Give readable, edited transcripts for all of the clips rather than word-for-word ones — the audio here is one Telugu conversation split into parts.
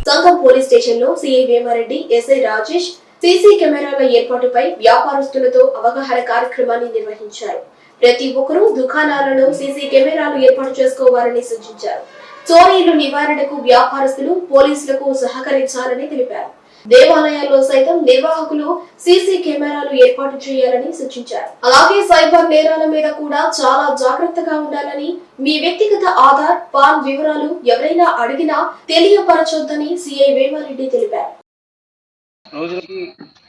సంఘం పోలీస్ స్టేషన్లో CI Vemareddy, SI Rajesh CC కెమెరాల ఏర్పాటుపై వ్యాపారస్తులతో అవగాహన కార్యక్రమాన్ని నిర్వహించారు. ప్రతి ఒక్కరూ దుకాణాలలో సీసీ కెమెరాలు ఏర్పాటు చేసుకోవాలని సూచించారు. చోరీలు నివారణకు వ్యాపారస్తులు పోలీసులకు సహకరించాలని తెలిపారు. దేవాలయాల్లో సైతం నిర్వాహకులు సీసీ కెమెరాలు ఏర్పాటు చేయాలని సూచించారు. అలాగే సైబర్ నేరాల మీద కూడా చాలా జాగ్రత్తగా ఉండాలని, మీ వ్యక్తిగత ఆధార్, పాన్ వివరాలు ఎవరైనా అడిగినా తెలియపరచొద్దని సిఐ వేమారెడ్డి తెలిపారు. రోజుకి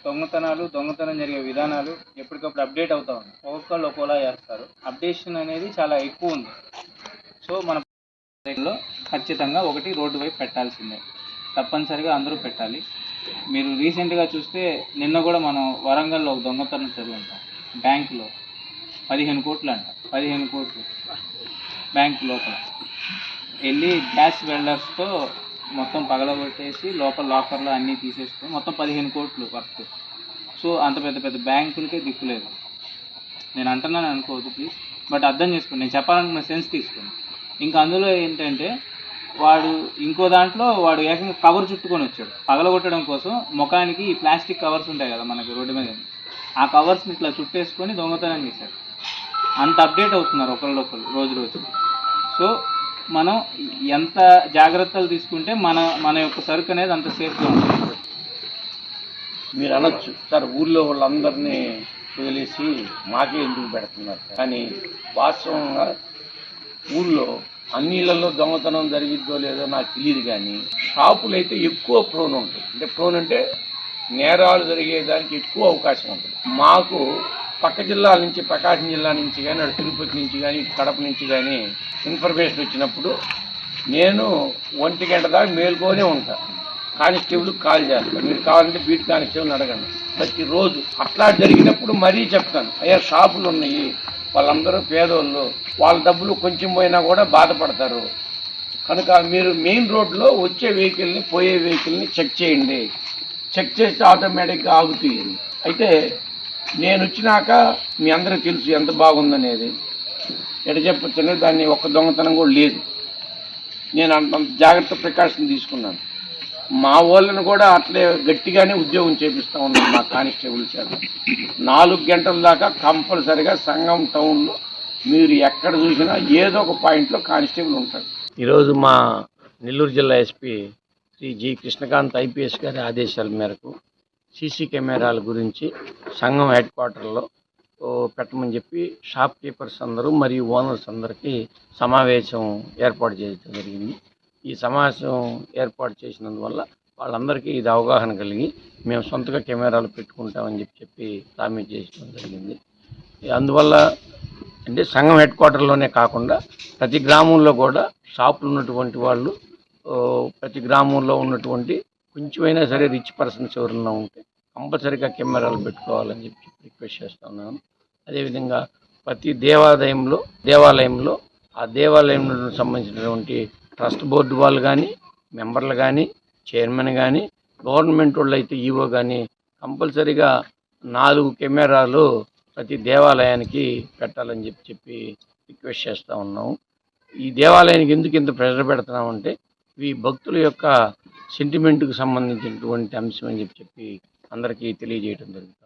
దొంగతనం జరిగే విధానాలు ఎప్పటికప్పుడు అప్డేట్ అవుతా ఉన్నాయి. ఒక్కొక్కళ్ళు ఒక్కోలా చేస్తారు. అప్డేషన్ అనేది చాలా ఎక్కువ ఉంది. సో మన లో ఖచ్చితంగా ఒకటి రోడ్డు వైపు పెట్టాల్సిందే, తప్పనిసరిగా అందరూ పెట్టాలి. మీరు రీసెంట్గా చూస్తే నిన్న కూడా మనం వరంగల్లో ఒక దొంగతనం చదువుంటాం. బ్యాంకులో 15 కోట్లు అంట, 15 కోట్లు బ్యాంక్ లోపల వెళ్ళి గ్యాస్ వెల్డర్స్తో మొత్తం పగలగొట్టేసి లోపల లాకర్లో అన్నీ తీసేసుకొని మొత్తం 15 కోట్లు వర్క్. సో అంత పెద్ద పెద్ద బ్యాంకులకే దిక్కులేదు. నేను అంటున్నాను అనుకోవద్దు ప్లీజ్, బట్ అర్థం చేసుకోండి. నేను చెప్పాలనుకున్న సెన్స్ తీసుకోండి. ఇంకా అందులో ఏంటంటే వాడు ఇంకో దాంట్లో వాడు ఏకంగా కవర్ చుట్టుకొని వచ్చాడు పగలగొట్టడం కోసం. ముఖానికి ఈ ప్లాస్టిక్ కవర్స్ ఉంటాయి కదా మనకి రోడ్డు మీద, ఆ కవర్స్ని ఇట్లా చుట్టేసుకొని దొంగతనం చేశాడు. అంత అప్డేట్ అవుతున్నారు ఒకళ్ళు రోజు. సో మనం ఎంత జాగ్రత్తలు తీసుకుంటే మన యొక్క సరుకు అనేది అంత సేఫ్గా ఉంటుంది. మీరు అనొచ్చు సార్, ఊళ్ళో వాళ్ళందరినీ వదిలేసి మాకే ఎందుకు పెడుతున్నారు, కానీ వాస్తవంగా ఊళ్ళో అన్ని ఇళ్లలో దొంగతనం జరిగిద్దో లేదో నాకు తెలియదు, కానీ షాపులు అయితే ఎక్కువ ప్రోన్ ఉంటుంది. అంటే ప్రోన్ అంటే నేరాలు జరిగేదానికి ఎక్కువ అవకాశం ఉంటుంది. మాకు పక్క జిల్లాల నుంచి, ప్రకాశం జిల్లా నుంచి కానీ, అటు తిరుపతి నుంచి కానీ, కడప నుంచి కానీ ఇన్ఫర్మేషన్ వచ్చినప్పుడు నేను 1 గంట దాకా మేలుకోనే ఉంటాను. కానిస్టేబుల్ కాల్ చేస్తాను, మీరు కావాలంటే బీట్ కానిస్టేబుల్ అడగండి ప్రతిరోజు. అట్లా జరిగినప్పుడు మరీ చెప్తాను, అయ్యా షాపులు ఉన్నాయి, వాళ్ళందరూ పేదోళ్ళు, వాళ్ళ డబ్బులు కొంచెం పోయినా కూడా బాధపడతారు, కనుక మీరు మెయిన్ రోడ్లో వచ్చే వెహికల్ని, పోయే వెహికల్ని చెక్ చేయండి. చెక్ చేస్తే ఆటోమేటిక్గా ఆగుతాయి. అయితే నేను వచ్చినాక మీ అందరికీ తెలుసు ఎంత బాగుందనేది. ఎట చెప్పొచ్చంటే దాన్ని ఒక్క దొంగతనం కూడా లేదు. నేను అంత జాగ్రత్త ప్రికాషన్ తీసుకున్నాను. మా వాళ్ళను కూడా అట్లే గట్టిగానే ఉద్యోగం చేపిస్తూ ఉన్నాను మా కానిస్టేబుల్ చేత. 4 గంటల దాకా కంపల్సరిగా సంగం టౌన్లో మీరు ఎక్కడ చూసినా ఏదో ఒక పాయింట్లో కానిస్టేబుల్ ఉంటాడు. ఈరోజు మా నెల్లూరు జిల్లా SP Shri G Krishnakanth IPS గారి ఆదేశాల మేరకు సీసీ కెమెరాల గురించి సంఘం హెడ్ క్వార్టర్లో పెట్టమని చెప్పి షాప్ కీపర్స్ అందరూ మరియు ఓనర్స్ అందరికీ సమావేశం ఏర్పాటు చేయడం జరిగింది. ఈ సమావేశం ఏర్పాటు చేసినందువల్ల వాళ్ళందరికీ ఇది అవగాహన కలిగి మేము సొంతగా కెమెరాలు పెట్టుకుంటామని చెప్పి ప్రామిస్ చేయడం జరిగింది. అందువల్ల అంటే సంఘం హెడ్ క్వార్టర్లోనే కాకుండా ప్రతి గ్రామంలో కూడా షాపులు ఉన్నటువంటి వాళ్ళు, ప్రతి గ్రామంలో ఉన్నటువంటి కొంచెమైనా సరే రిచ్ పర్సన్స్ ఎవరన్నా ఉంటే కంపల్సరీగా కెమెరాలు పెట్టుకోవాలని చెప్పి రిక్వెస్ట్ చేస్తున్నాను. అదేవిధంగా ప్రతి దేవాలయంలో ఆ దేవాలయంలో సంబంధించినటువంటి ట్రస్ట్ బోర్డు వాళ్ళు కానీ, మెంబర్లు కానీ, చైర్మన్ కానీ, గవర్నమెంట్ వాళ్ళు అయితే ఈవో కానీ కంపల్సరీగా 4 కెమెరాలు ప్రతి దేవాలయానికి పెట్టాలని చెప్పి రిక్వెస్ట్ చేస్తూ ఉన్నాము. ఈ దేవాలయానికి ఎందుకు ఇంత ప్రెషర్ పెడుతున్నామంటే ఇవి భక్తుల యొక్క సెంటిమెంట్కి సంబంధించినటువంటి అంశం అని చెప్పి అందరికీ తెలియజేయడం జరుగుతుంది.